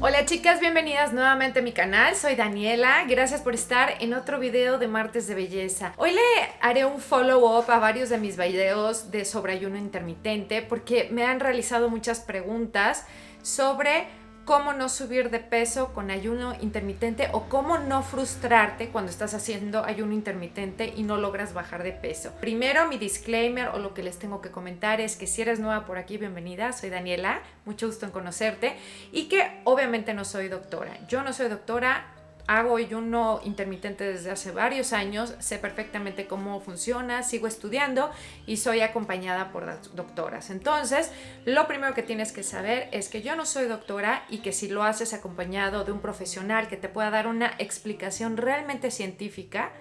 Hola chicas, bienvenidas nuevamente a mi canal, soy Daniela, gracias por estar en otro video de Martes de Belleza. Hoy le haré un follow-up a varios de mis videos de sobre ayuno intermitente porque me han realizado muchas preguntas sobre cómo no subir de peso con ayuno intermitente o cómo no frustrarte cuando estás haciendo ayuno intermitente y no logras bajar de peso. Primero, mi disclaimer o lo que les tengo que comentar es que si eres nueva por aquí, bienvenida, soy Daniela, mucho gusto en conocerte y que obviamente no soy doctora. Yo no soy doctora. Hago ayuno intermitente desde hace varios años, sé perfectamente cómo funciona, sigo estudiando y soy acompañada por doctoras. Entonces, lo primero que tienes que saber es que yo no soy doctora y que si lo haces acompañado de un profesional que te pueda dar una explicación realmente científica,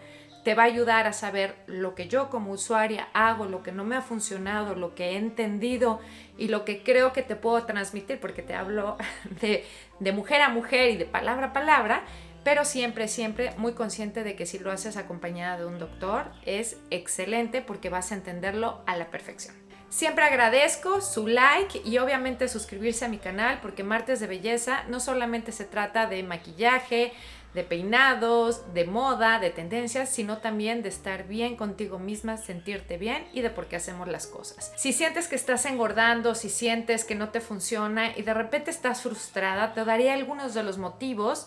te va a ayudar a saber lo que yo como usuaria hago, lo que no me ha funcionado, lo que he entendido y lo que creo que te puedo transmitir, porque te hablo de mujer a mujer y de palabra a palabra, pero siempre muy consciente de que si lo haces acompañada de un doctor es excelente porque vas a entenderlo a la perfección. Siempre agradezco su like y obviamente suscribirse a mi canal porque Martes de Belleza no solamente se trata de maquillaje, de peinados, de moda, de tendencias, sino también de estar bien contigo misma, sentirte bien y de por qué hacemos las cosas. Si sientes que estás engordando, si sientes que no te funciona y de repente estás frustrada, te daré algunos de los motivos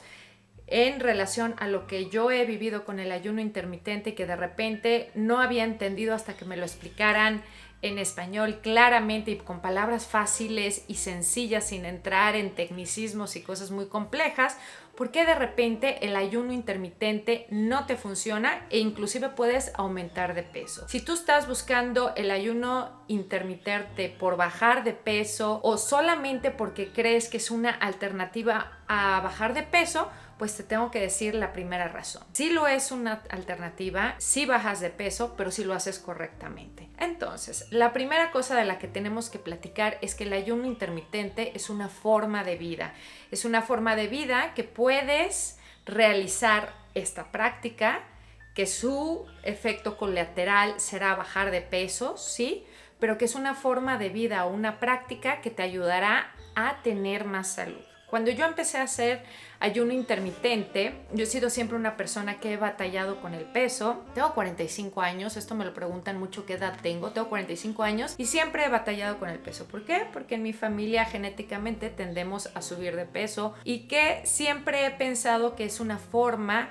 en relación a lo que yo he vivido con el ayuno intermitente y que de repente no había entendido hasta que me lo explicaran en español claramente y con palabras fáciles y sencillas sin entrar en tecnicismos y cosas muy complejas, porque de repente el ayuno intermitente no te funciona e inclusive puedes aumentar de peso. Si tú estás buscando el ayuno intermitente por bajar de peso o solamente porque crees que es una alternativa a bajar de peso, pues te tengo que decir la primera razón. Sí lo es una alternativa, sí bajas de peso, pero sí lo haces correctamente. Entonces, la primera cosa de la que tenemos que platicar es que el ayuno intermitente es una forma de vida. Es una forma de vida que puedes realizar esta práctica, que su efecto colateral será bajar de peso, ¿sí? Pero que es una forma de vida o una práctica que te ayudará a tener más salud. Cuando yo empecé a hacer ayuno intermitente, yo he sido siempre una persona que he batallado con el peso. Tengo 45 años, esto me lo preguntan mucho qué edad tengo. Tengo 45 años y siempre he batallado con el peso. ¿Por qué? Porque en mi familia genéticamente tendemos a subir de peso y que siempre he pensado que es una forma,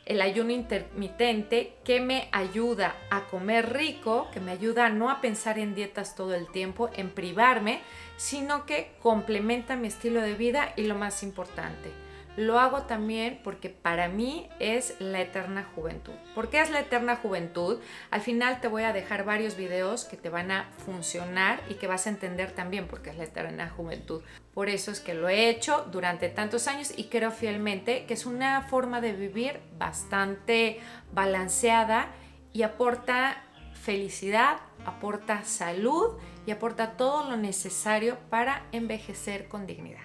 el ayuno intermitente, que me ayuda a comer rico, que me ayuda a no a pensar en dietas todo el tiempo, en privarme, sino que complementa mi estilo de vida y lo más importante, lo hago también porque para mí es la eterna juventud. ¿Por qué es la eterna juventud? Al final te voy a dejar varios videos que te van a funcionar y que vas a entender también por qué es la eterna juventud. Por eso es que lo he hecho durante tantos años y creo fielmente que es una forma de vivir bastante balanceada y aporta felicidad, aporta salud y aporta todo lo necesario para envejecer con dignidad.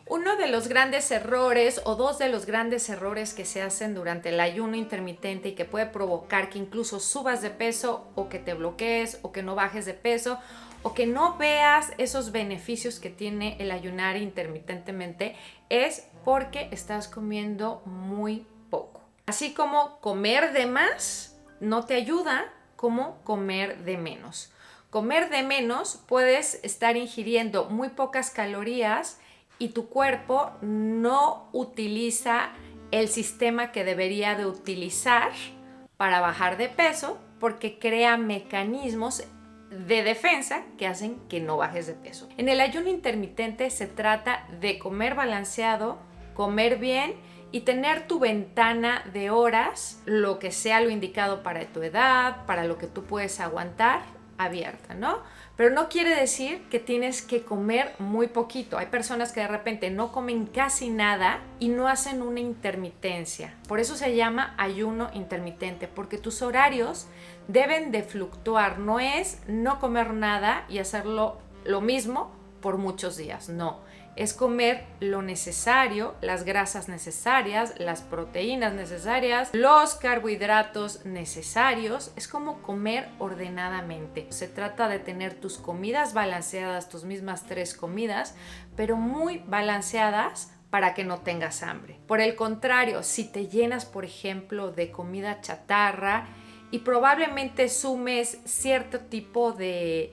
Uno de los grandes errores o dos de los grandes errores que se hacen durante el ayuno intermitente y que puede provocar que incluso subas de peso o que te bloquees o que no bajes de peso o que no veas esos beneficios que tiene el ayunar intermitentemente es porque estás comiendo muy poco. Así como comer de más no te ayuda, como comer de menos. Comer de menos, puedes estar ingiriendo muy pocas calorías y tu cuerpo no utiliza el sistema que debería de utilizar para bajar de peso porque crea mecanismos de defensa que hacen que no bajes de peso. En el ayuno intermitente se trata de comer balanceado, comer bien y tener tu ventana de horas, lo que sea lo indicado para tu edad, para lo que tú puedes aguantar, abierta, ¿no? Pero no quiere decir que tienes que comer muy poquito. Hay personas que de repente no comen casi nada y no hacen una intermitencia. Por eso se llama ayuno intermitente, porque tus horarios deben de fluctuar. No es no comer nada y hacerlo lo mismo por muchos días, no. Es comer lo necesario, las grasas necesarias, las proteínas necesarias, los carbohidratos necesarios. Es como comer ordenadamente. Se trata de tener tus comidas balanceadas, tus mismas 3 comidas, pero muy balanceadas para que no tengas hambre. Por el contrario, si te llenas, por ejemplo, de comida chatarra y probablemente sumes cierto tipo de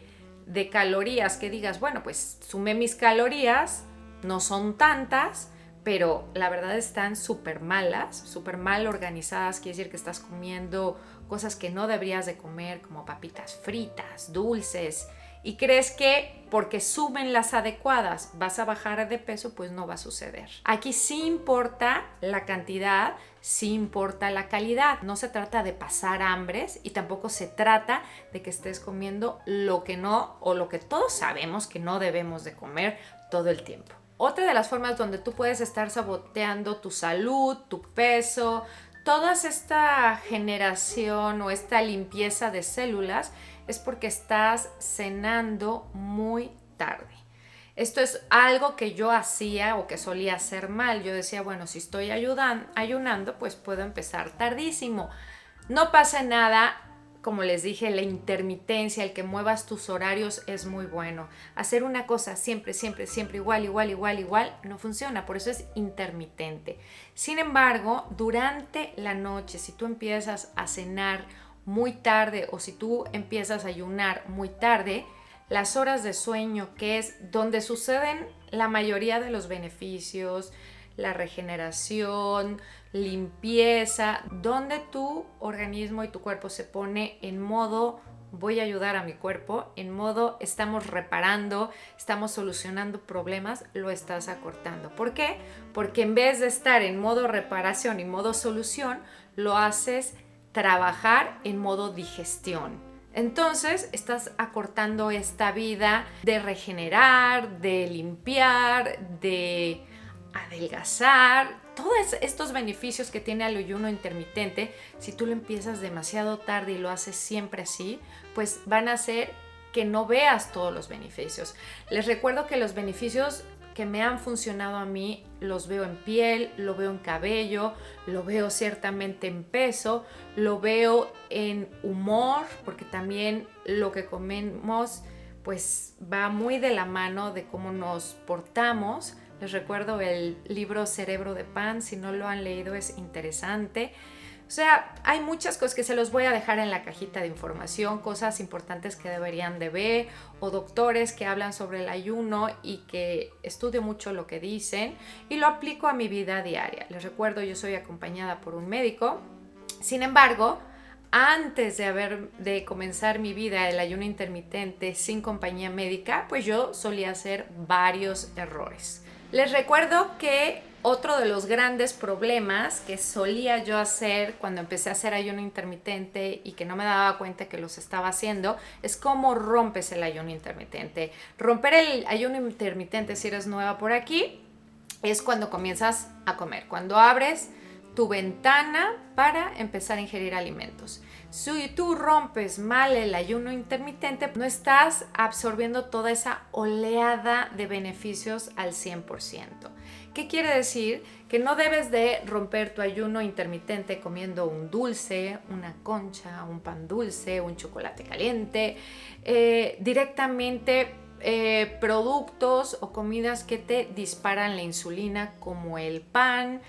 calorías, que digas, bueno, pues sumé mis calorías, no son tantas, pero la verdad están súper malas, súper mal organizadas, quiere decir que estás comiendo cosas que no deberías de comer, como papitas fritas, dulces, y crees que porque suben las adecuadas vas a bajar de peso, pues no va a suceder. Aquí sí importa la cantidad, sí importa la calidad. No se trata de pasar hambres y tampoco se trata de que estés comiendo lo que no o lo que todos sabemos que no debemos de comer todo el tiempo. Otra de las formas donde tú puedes estar saboteando tu salud, tu peso, toda esta generación o esta limpieza de células es porque estás cenando muy tarde. Esto es algo que yo hacía o que solía hacer mal. Yo decía, bueno, si estoy ayunando, pues puedo empezar tardísimo. No pasa nada. Como les dije, la intermitencia, el que muevas tus horarios es muy bueno. Hacer una cosa siempre, igual, no funciona. Por eso es intermitente. Sin embargo, durante la noche, si tú empiezas a cenar muy tarde o si tú empiezas a ayunar muy tarde, las horas de sueño, que es donde suceden la mayoría de los beneficios, la regeneración, limpieza, donde tu organismo y tu cuerpo se pone en modo voy a ayudar a mi cuerpo, en modo estamos reparando, estamos solucionando problemas, lo estás acortando. ¿Por qué? Porque en vez de estar en modo reparación y modo solución, lo haces trabajar en modo digestión. Entonces estás acortando esta vida de regenerar, de limpiar, de adelgazar, todos estos beneficios que tiene el ayuno intermitente. Si tú lo empiezas demasiado tarde y lo haces siempre así, pues van a hacer que no veas todos los beneficios. Les recuerdo que los beneficios que me han funcionado a mí los veo en piel, lo veo en cabello, lo veo ciertamente en peso, lo veo en humor, porque también lo que comemos pues va muy de la mano de cómo nos portamos. Les recuerdo el libro Cerebro de Pan, si no lo han leído es interesante. O sea, hay muchas cosas que se los voy a dejar en la cajita de información, cosas importantes que deberían de ver, o doctores que hablan sobre el ayuno y que estudio mucho lo que dicen y lo aplico a mi vida diaria. Les recuerdo, yo soy acompañada por un médico. Sin embargo, antes de comenzar mi vida el ayuno intermitente sin compañía médica, pues yo solía hacer varios errores. Les recuerdo que otro de los grandes problemas que solía yo hacer cuando empecé a hacer ayuno intermitente y que no me daba cuenta que los estaba haciendo es cómo rompes el ayuno intermitente. Romper el ayuno intermitente, si eres nueva por aquí, es cuando comienzas a comer, cuando abres tu ventana para empezar a ingerir alimentos. Si tú rompes mal el ayuno intermitente, no estás absorbiendo toda esa oleada de beneficios al 100%. ¿Qué quiere decir? Que no debes de romper tu ayuno intermitente comiendo un dulce, una concha, un pan dulce, un chocolate caliente, directamente productos o comidas que te disparan la insulina como el pan.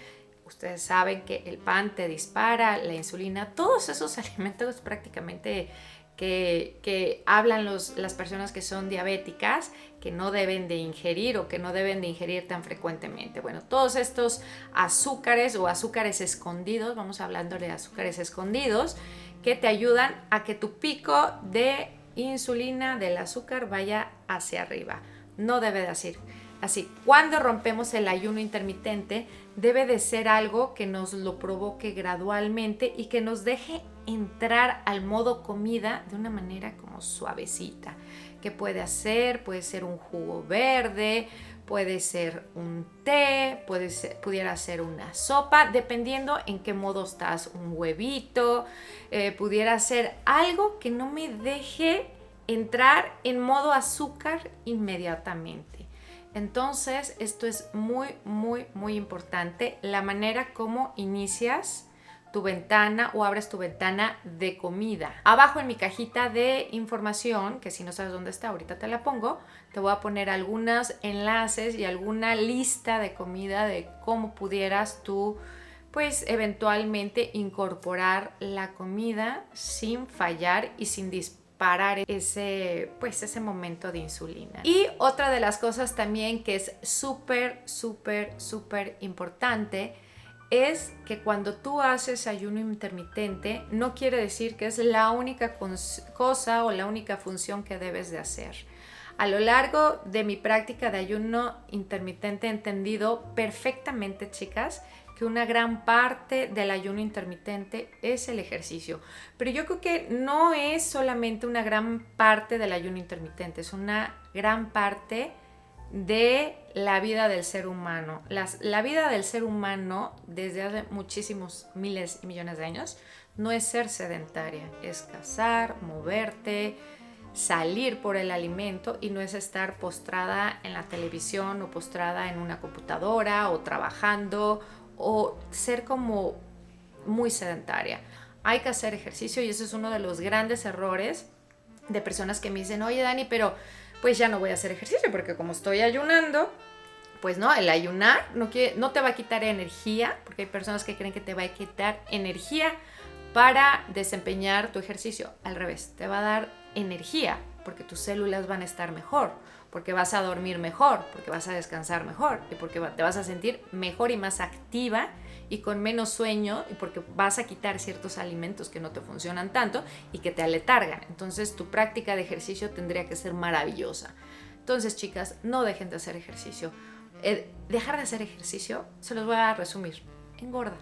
Ustedes saben que el pan te dispara la insulina. Todos esos alimentos prácticamente que hablan las personas que son diabéticas, que no deben de ingerir o que no deben de ingerir tan frecuentemente. Bueno, todos estos azúcares o azúcares escondidos, vamos hablando de azúcares escondidos, que te ayudan a que tu pico de insulina del azúcar vaya hacia arriba. No debe de ser así. Cuando rompemos el ayuno intermitente, debe de ser algo que nos lo provoque gradualmente y que nos deje entrar al modo comida de una manera como suavecita. ¿Qué puede hacer? Puede ser un jugo verde, puede ser un té, pudiera ser una sopa, dependiendo en qué modo estás, un huevito, pudiera ser algo que no me deje entrar en modo azúcar inmediatamente. Entonces, esto es muy importante, la manera como inicias tu ventana o abres tu ventana de comida. Abajo en mi cajita de información, que si no sabes dónde está, ahorita te la pongo, te voy a poner algunos enlaces y alguna lista de comida de cómo pudieras tú, pues eventualmente incorporar la comida sin fallar y sin disparar ese momento de insulina. Y otra de las cosas también que es súper importante es que cuando tú haces ayuno intermitente, no quiere decir que es la única cosa o la única función que debes de hacer. A lo largo de mi práctica de ayuno intermitente he entendido perfectamente, chicas, que una gran parte del ayuno intermitente es el ejercicio. Pero yo creo que no es solamente una gran parte del ayuno intermitente, es una gran parte de la vida del ser humano. La vida del ser humano desde hace muchísimos miles y millones de años no es ser sedentaria, es cazar, moverte, salir por el alimento y no es estar postrada en la televisión o postrada en una computadora o trabajando o ser como muy sedentaria. Hay que hacer ejercicio y eso es uno de los grandes errores de personas que me dicen, oye Dani, pero pues ya no voy a hacer ejercicio porque como estoy ayunando, pues no, el ayunar no te va a quitar energía, porque hay personas que creen que te va a quitar energía para desempeñar tu ejercicio. Al revés, te va a dar energía porque tus células van a estar mejor, porque vas a dormir mejor, porque vas a descansar mejor y porque te vas a sentir mejor y más activa y con menos sueño y porque vas a quitar ciertos alimentos que no te funcionan tanto y que te aletargan. Entonces tu práctica de ejercicio tendría que ser maravillosa. Entonces, chicas, no dejen de hacer ejercicio. Dejar de hacer ejercicio, se los voy a resumir, engorda.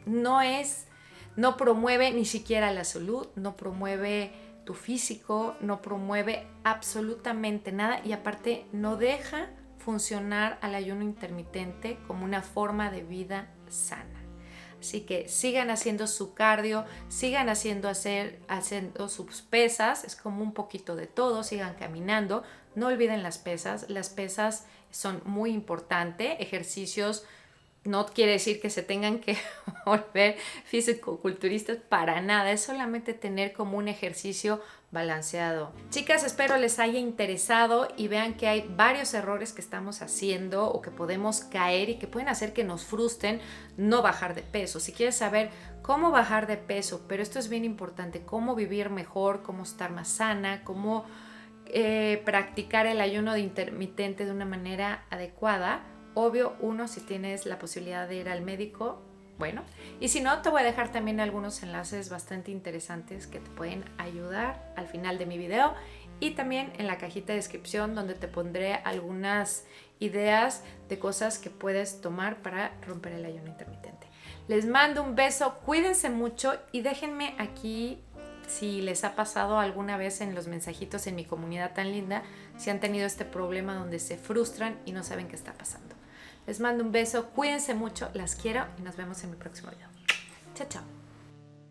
No promueve ni siquiera la salud, no promueve tu físico, no promueve absolutamente nada y aparte no deja funcionar al ayuno intermitente como una forma de vida sana. Así que sigan haciendo su cardio, sigan haciendo sus pesas, es como un poquito de todo, sigan caminando, no olviden las pesas son muy importantes, ejercicios. No quiere decir que se tengan que volver físico-culturistas para nada, es solamente tener como un ejercicio balanceado. Chicas, espero les haya interesado y vean que hay varios errores que estamos haciendo o que podemos caer y que pueden hacer que nos frustren no bajar de peso. Si quieres saber cómo bajar de peso, pero esto es bien importante, cómo vivir mejor, cómo estar más sana, cómo practicar el ayuno intermitente de una manera adecuada. Obvio, si tienes la posibilidad de ir al médico, bueno, y si no, te voy a dejar también algunos enlaces bastante interesantes que te pueden ayudar al final de mi video y también en la cajita de descripción donde te pondré algunas ideas de cosas que puedes tomar para romper el ayuno intermitente. Les mando un beso, cuídense mucho y déjenme aquí si les ha pasado alguna vez en los mensajitos en mi comunidad tan linda, si han tenido este problema donde se frustran y no saben qué está pasando. Les mando un beso, cuídense mucho, las quiero y nos vemos en mi próximo video. Chao, chao.